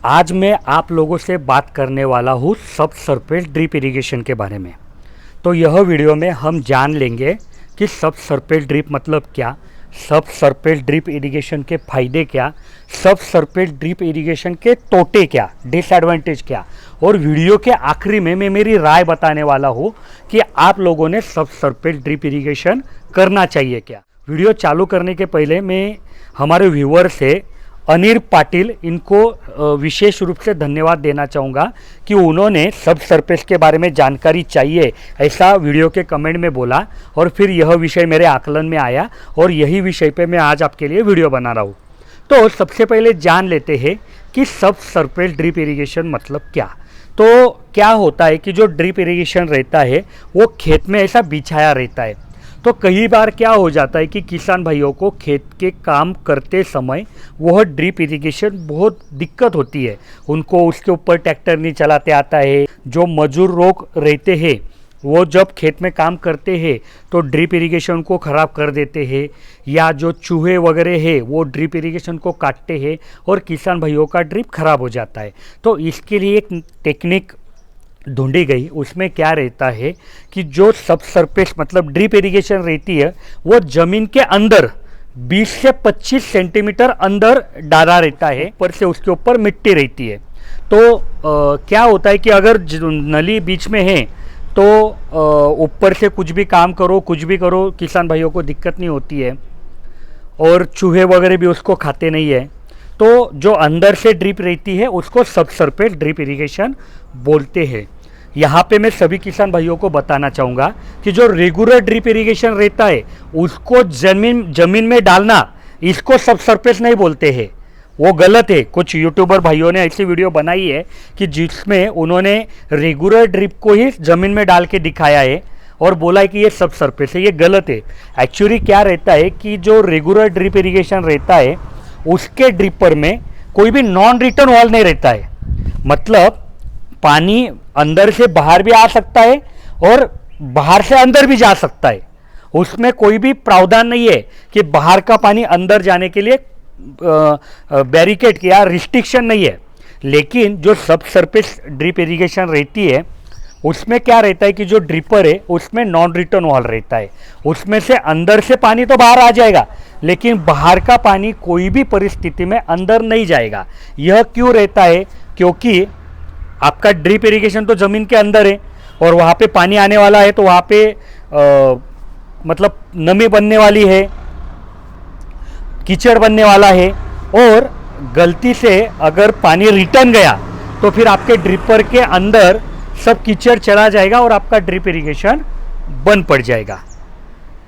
आज मैं आप लोगों से बात करने वाला हूँ सबसरफेस ड्रिप इरिगेशन के बारे में। तो यह वीडियो में हम जान लेंगे कि सबसरफेस ड्रिप मतलब क्या, सबसरफेस ड्रिप इरिगेशन के फ़ायदे क्या, सबसरफेस ड्रिप इरिगेशन के तोटे क्या, डिसएडवांटेज क्या, और वीडियो के आखिरी में मैं मेरी राय बताने वाला हूँ कि आप लोगों ने सबसरफेस ड्रिप इरिगेशन करना चाहिए क्या। वीडियो चालू करने के पहले मैं हमारे व्यूअर से अनिल पाटिल इनको विशेष रूप से धन्यवाद देना चाहूँगा कि उन्होंने सबसरफेस के बारे में जानकारी चाहिए ऐसा वीडियो के कमेंट में बोला और फिर यह विषय मेरे आकलन में आया और यही विषय पे मैं आज आपके लिए वीडियो बना रहा हूँ। तो सबसे पहले जान लेते हैं कि सबसरफेस ड्रिप इरिगेशन मतलब क्या। तो क्या होता है कि जो ड्रिप इरिगेशन रहता है वो खेत में ऐसा बिछाया रहता है। तो कई बार क्या हो जाता है कि किसान भाइयों को खेत के काम करते समय वह ड्रिप इरिगेशन बहुत दिक्कत होती है, उनको उसके ऊपर ट्रैक्टर नहीं चलाते आता है। जो मजदूर लोग रहते हैं वो जब खेत में काम करते हैं तो ड्रिप इरिगेशन को ख़राब कर देते हैं, या जो चूहे वगैरह है वो ड्रिप इरिगेशन को काटते हैं और किसान भाइयों का ड्रिप खराब हो जाता है। तो इसके लिए एक टेक्निक ढूंढी गई। उसमें क्या रहता है कि जो सबसरफेस मतलब ड्रिप इरिगेशन रहती है वो ज़मीन के अंदर 20 से 25 सेंटीमीटर अंदर डाला रहता है, ऊपर से उसके ऊपर मिट्टी रहती है। तो क्या होता है कि अगर नली बीच में है तो ऊपर से कुछ भी काम करो, कुछ भी करो, किसान भाइयों को दिक्कत नहीं होती है और चूहे वगैरह भी उसको खाते नहीं है। तो जो अंदर से ड्रिप रहती है उसको सबसरफेस ड्रिप इरिगेशन बोलते हैं। यहाँ पे मैं सभी किसान भाइयों को बताना चाहूँगा कि जो रेगुलर ड्रिप इरिगेशन रहता है उसको जमीन में डालना, इसको सबसरफेस नहीं बोलते हैं, वो गलत है। कुछ यूट्यूबर भाइयों ने ऐसी वीडियो बनाई है कि जिसमें उन्होंने रेगुलर ड्रिप को ही ज़मीन में डाल के दिखाया है और बोला है कि ये सबसरफेस है। ये गलत है। एक्चुअली क्या रहता है कि जो रेगुलर ड्रिप इरिगेशन रहता है उसके ड्रिपर में कोई भी नॉन रिटर्न वॉल नहीं रहता है, मतलब पानी अंदर से बाहर भी आ सकता है और बाहर से अंदर भी जा सकता है। उसमें कोई भी प्रावधान नहीं है कि बाहर का पानी अंदर जाने के लिए बैरिकेड या रिस्ट्रिक्शन नहीं है। लेकिन जो सबसरफेस ड्रिप इरिगेशन रहती है उसमें क्या रहता है कि जो ड्रिपर है उसमें नॉन रिटर्न वॉल रहता है, उसमें से अंदर से पानी तो बाहर आ जाएगा लेकिन बाहर का पानी कोई भी परिस्थिति में अंदर नहीं जाएगा। यह क्यों रहता है? क्योंकि आपका ड्रिप इरिगेशन तो ज़मीन के अंदर है और वहाँ पे पानी आने वाला है, तो वहाँ पे मतलब नमी बनने वाली है, कीचड़ बनने वाला है, और गलती से अगर पानी रिटर्न गया तो फिर आपके ड्रिपर के अंदर सब कीचड़ चला जाएगा और आपका ड्रिप इरिगेशन बंद पड़ जाएगा।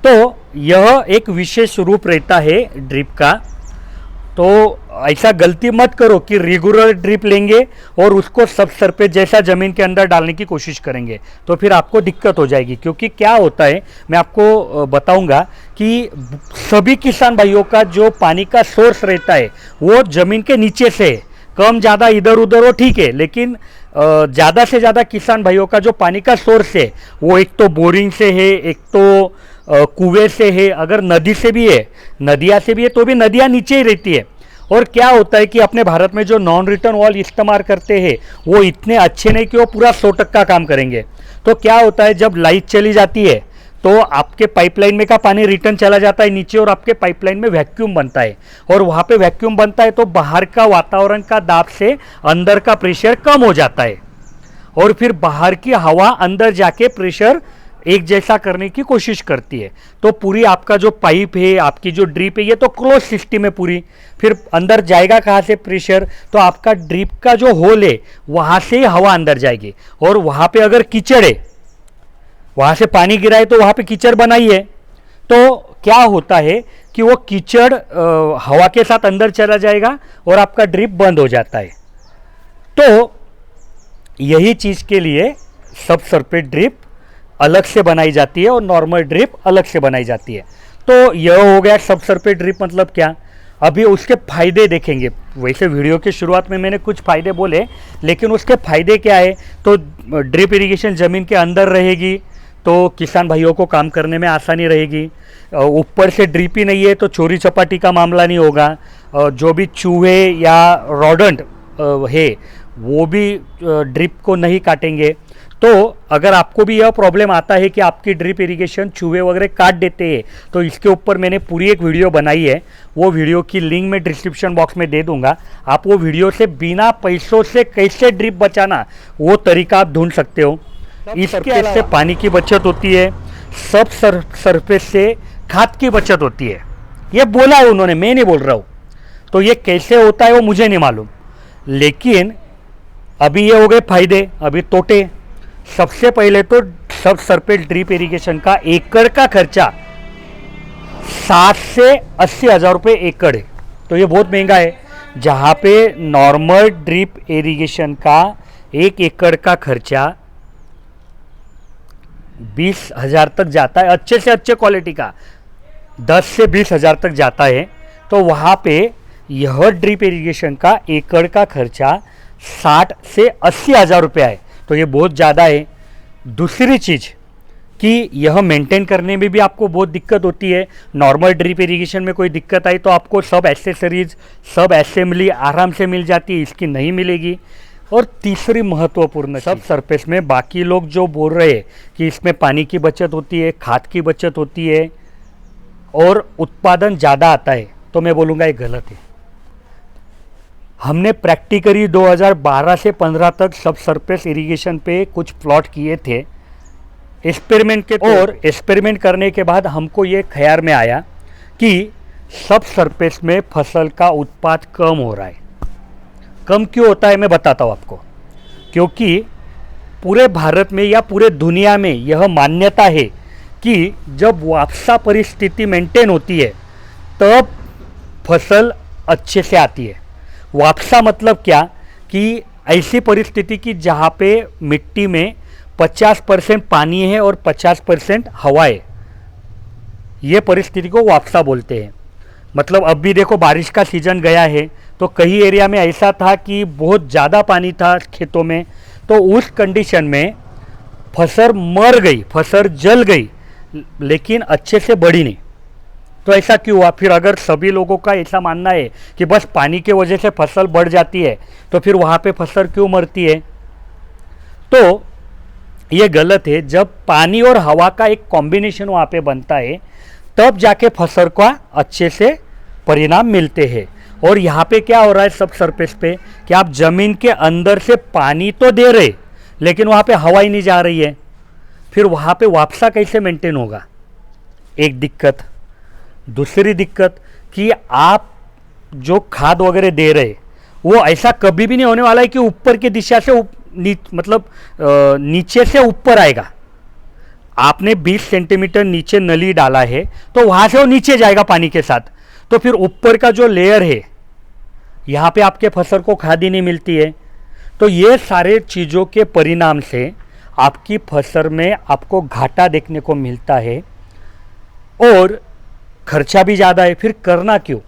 तो यह एक विशेष रूप रहता है ड्रिप का। तो ऐसा गलती मत करो कि रेगुलर ड्रिप लेंगे और उसको सबसरफेस जैसा ज़मीन के अंदर डालने की कोशिश करेंगे तो फिर आपको दिक्कत हो जाएगी। क्योंकि क्या होता है मैं आपको बताऊंगा कि सभी किसान भाइयों का जो पानी का सोर्स रहता है वो ज़मीन के नीचे से है। कम ज़्यादा इधर उधर हो ठीक है, लेकिन ज़्यादा से ज़्यादा किसान भाइयों का जो पानी का सोर्स है वो एक तो बोरिंग से है, एक तो कुएं से है, अगर नदी से भी है, नदियाँ से भी है, तो भी नदियाँ नीचे ही रहती है। और क्या होता है कि अपने भारत में जो नॉन रिटर्न वॉल इस्तेमाल करते हैं वो इतने अच्छे नहीं कि वो पूरा 100% काम करेंगे। तो क्या होता है जब लाइट चली जाती है तो आपके पाइपलाइन में का पानी रिटर्न चला जाता है नीचे और आपके पाइपलाइन में वैक्यूम बनता है, और वहाँ पे वैक्यूम बनता है तो बाहर का वातावरण का दाब से अंदर का प्रेशर कम हो जाता है और फिर बाहर की हवा अंदर जाके प्रेशर एक जैसा करने की कोशिश करती है। तो पूरी आपका जो पाइप है, आपकी जो ड्रिप है, ये तो क्लोज सिस्टम है पूरी, फिर अंदर जाएगा कहाँ से प्रेशर? तो आपका ड्रिप का जो होल है वहाँ से हवा अंदर जाएगी और वहाँ पे अगर कीचड़ है, वहाँ से पानी गिरा है तो वहाँ पे कीचड़ बनाई है, तो क्या होता है कि वो कीचड़ हवा के साथ अंदर चला जाएगा और आपका ड्रिप बंद हो जाता है। तो यही चीज़ के लिए सबसरफेस ड्रिप अलग से बनाई जाती है और नॉर्मल ड्रिप अलग से बनाई जाती है। तो यह हो गया सबसरफेस ड्रिप मतलब क्या। अभी उसके फ़ायदे देखेंगे। वैसे वीडियो की शुरुआत में मैंने कुछ फ़ायदे बोले, लेकिन उसके फ़ायदे क्या है? तो ड्रिप इरिगेशन ज़मीन के अंदर रहेगी तो किसान भाइयों को काम करने में आसानी रहेगी। ऊपर से ड्रिप ही नहीं है तो चोरी चपाटी का मामला नहीं होगा। जो भी चूहे या रोडेंट है वो भी ड्रिप को नहीं काटेंगे। तो अगर आपको भी यह प्रॉब्लम आता है कि आपकी ड्रिप इरिगेशन चूहे वगैरह काट देते हैं, तो इसके ऊपर मैंने पूरी एक वीडियो बनाई है। वो वीडियो की लिंक मैं डिस्क्रिप्शन बॉक्स में दे दूंगा। आप वो वीडियो से बिना पैसों से कैसे ड्रिप बचाना वो तरीका आप ढूंढ सकते हो। इसके से पानी की बचत होती है, सब सरफेस से खाद की बचत होती है। ये बोला है उन्होंने, मैं नहीं बोल रहा हूँ। तो ये कैसे होता है वो मुझे नहीं मालूम, लेकिन अभी ये हो गए फायदे, अभी तोटे। सबसे पहले तो सब सरफेस ड्रिप इरिगेशन का एकड़ का खर्चा 60 से 80 हज़ार रुपये एकड़ है। तो ये बहुत महंगा है। जहाँ पे नॉर्मल ड्रिप इरिगेशन का 1 एकड़ का खर्चा 20 हज़ार तक जाता है, अच्छे से अच्छे क्वालिटी का 10 से 20 हज़ार तक जाता है। तो वहाँ पे यह ड्रिप इरिगेशन का एकड़ का खर्चा 60 से 80 हज़ार रुपया है। तो ये बहुत ज़्यादा है। दूसरी चीज़ कि यह मेंटेन करने में भी आपको बहुत दिक्कत होती है। नॉर्मल ड्रिप इरिगेशन में कोई दिक्कत आई तो आपको सब एसेसरीज, सब असेंबली आराम से मिल जाती है, इसकी नहीं मिलेगी। और तीसरी महत्वपूर्ण, सब सरफेस में बाकी लोग जो बोल रहे हैं कि इसमें पानी की बचत होती है, खाद की बचत होती है और उत्पादन ज़्यादा आता है, तो मैं बोलूँगा ये गलत है। हमने प्रैक्टिकली 2012 से 15 तक सब सरफेस इरिगेशन पे कुछ प्लॉट किए थे एक्सपेरिमेंट के, और एक्सपेरिमेंट करने के बाद हमको ये ख्याल में आया कि सब सरफेस में फसल का उत्पाद कम हो रहा है। कम क्यों होता है मैं बताता हूँ आपको। क्योंकि पूरे भारत में या पूरे दुनिया में यह मान्यता है कि जब वापसा परिस्थिति मेंटेन होती है तब फसल अच्छे से आती है। वापसा मतलब क्या कि ऐसी परिस्थिति की जहाँ पे मिट्टी में 50% पानी है और 50% हवा है, ये परिस्थिति को वापसा बोलते हैं। मतलब अब भी देखो बारिश का सीजन गया है, तो कई एरिया में ऐसा था कि बहुत ज़्यादा पानी था खेतों में, तो उस कंडीशन में फसल मर गई, फसल जल गई, लेकिन अच्छे से बढ़ी नहीं। तो ऐसा क्यों हुआ? फिर अगर सभी लोगों का ऐसा मानना है कि बस पानी के वजह से फसल बढ़ जाती है, तो फिर वहाँ पे फसल क्यों मरती है? तो ये गलत है। जब पानी और हवा का एक कॉम्बिनेशन वहाँ पे बनता है तब जाके फसल का अच्छे से परिणाम मिलते हैं। और यहाँ पे क्या हो रहा है सब सरफेस पे कि आप ज़मीन के अंदर से पानी तो दे रहे, लेकिन वहाँ पे हवा ही नहीं जा रही है। फिर वहाँ पे वापसा कैसे मेंटेन होगा? एक दिक्कत। दूसरी दिक्कत कि आप जो खाद वगैरह दे रहे वो ऐसा कभी भी नहीं होने वाला है कि ऊपर की दिशा से नीचे से ऊपर आएगा। आपने 20 सेंटीमीटर नीचे नली डाला है तो वहाँ से वो नीचे जाएगा पानी के साथ। तो फिर ऊपर का जो लेयर है यहाँ पे आपके फसल को खाद ही नहीं मिलती है। तो ये सारे चीज़ों के परिणाम से आपकी फसल में आपको घाटा देखने को मिलता है और खर्चा भी ज़्यादा है। फिर करना क्यों?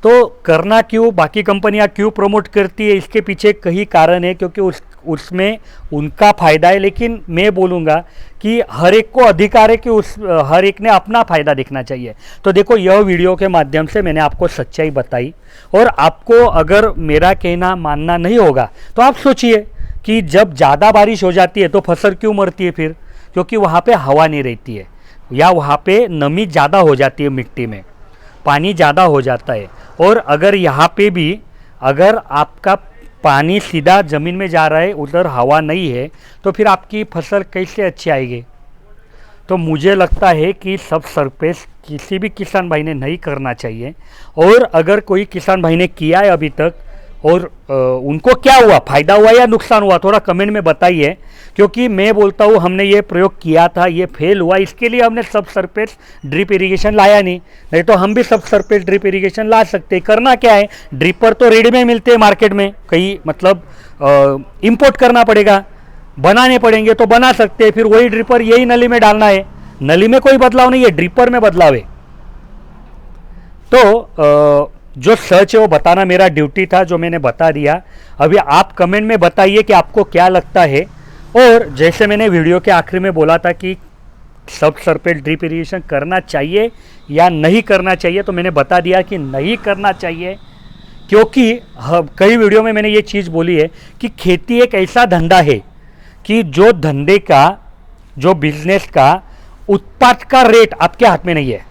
तो करना क्यों, बाकी कंपनियां क्यों प्रमोट करती है, इसके पीछे कई कारण है, क्योंकि उसमें उनका फ़ायदा है। लेकिन मैं बोलूँगा कि हर एक को अधिकार है कि हर एक ने अपना फ़ायदा देखना चाहिए। तो देखो, यह वीडियो के माध्यम से मैंने आपको सच्चाई बताई, और आपको अगर मेरा कहना मानना नहीं होगा तो आप सोचिए कि जब ज़्यादा बारिश हो जाती है तो फसल क्यों मरती है? फिर क्योंकि वहाँ पे हवा नहीं रहती है या वहाँ पे नमी ज़्यादा हो जाती है, मिट्टी में पानी ज़्यादा हो जाता है। और अगर यहाँ पे भी अगर आपका पानी सीधा ज़मीन में जा रहा है, उधर हवा नहीं है, तो फिर आपकी फसल कैसे अच्छी आएगी? तो मुझे लगता है कि सब सरफेस किसी भी किसान भाई ने नहीं करना चाहिए। और अगर कोई किसान भाई ने किया है अभी तक और उनको क्या हुआ, फ़ायदा हुआ या नुकसान हुआ, थोड़ा कमेंट में बताइए। क्योंकि मैं बोलता हूँ हमने ये प्रयोग किया था, ये फेल हुआ, इसके लिए हमने सब सरफेस ड्रिप इरिगेशन लाया नहीं तो हम भी सब सरफेस ड्रिप इरिगेशन ला सकते। करना क्या है, ड्रिपर तो रेडी में मिलते हैं मार्केट में, कहीं मतलब इंपोर्ट करना पड़ेगा, बनाने पड़ेंगे तो बना सकते हैं। फिर वही ड्रिपर यही नली में डालना है, नली में कोई बदलाव नहीं है, ड्रिपर में बदलाव है। तो जो सच है वो बताना मेरा ड्यूटी था, जो मैंने बता दिया। अभी आप कमेंट में बताइए कि आपको क्या लगता है। और जैसे मैंने वीडियो के आखिर में बोला था कि सब सरफेस ड्रिप इरिगेशन करना चाहिए या नहीं करना चाहिए, तो मैंने बता दिया कि नहीं करना चाहिए। क्योंकि कई वीडियो में मैंने ये चीज़ बोली है कि खेती एक ऐसा धंधा है कि जो धंधे का, जो बिजनेस का उत्पाद का रेट आपके हाथ में नहीं है।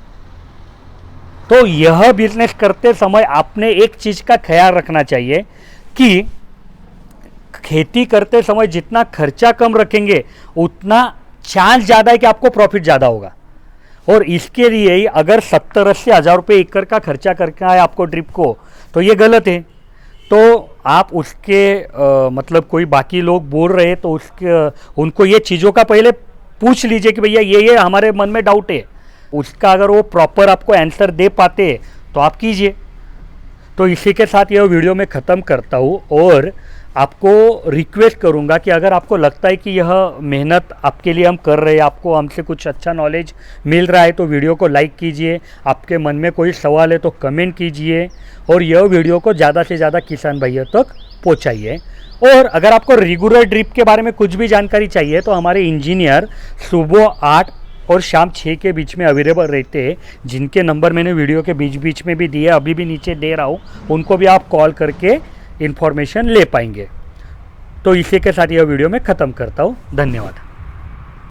तो यह बिजनेस करते समय आपने एक चीज़ का ख्याल रखना चाहिए कि खेती करते समय जितना खर्चा कम रखेंगे उतना चांस ज़्यादा है कि आपको प्रॉफिट ज़्यादा होगा। और इसके लिए अगर 70-80 हज़ार रुपये एकड़ का खर्चा करना है आपको ड्रिप को, तो ये गलत है। तो आप उसके मतलब कोई बाकी लोग बोल रहे हैं तो उसके उनको ये चीज़ों का पहले पूछ लीजिए कि भैया ये हमारे मन में डाउट है, उसका अगर वो प्रॉपर आपको आंसर दे पाते तो आप कीजिए। तो इसी के साथ यह वीडियो मैं ख़त्म करता हूँ और आपको रिक्वेस्ट करूँगा कि अगर आपको लगता है कि यह मेहनत आपके लिए हम कर रहे हैं, आपको हमसे कुछ अच्छा नॉलेज मिल रहा है, तो वीडियो को लाइक कीजिए। आपके मन में कोई सवाल है तो कमेंट कीजिए और यह वीडियो को ज़्यादा से ज़्यादा किसान भाइयों तक पहुँचाइए। और अगर आपको रेगुलर ड्रिप के बारे में कुछ भी जानकारी चाहिए तो हमारे इंजीनियर सुबह 8 और शाम 6 के बीच में अवेलेबल रहते हैं, जिनके नंबर मैंने वीडियो के बीच बीच में भी दिए, अभी भी नीचे दे रहा हूँ, उनको भी आप कॉल करके इन्फॉर्मेशन ले पाएंगे। तो इसी के साथ यह वीडियो मैं ख़त्म करता हूँ। धन्यवाद।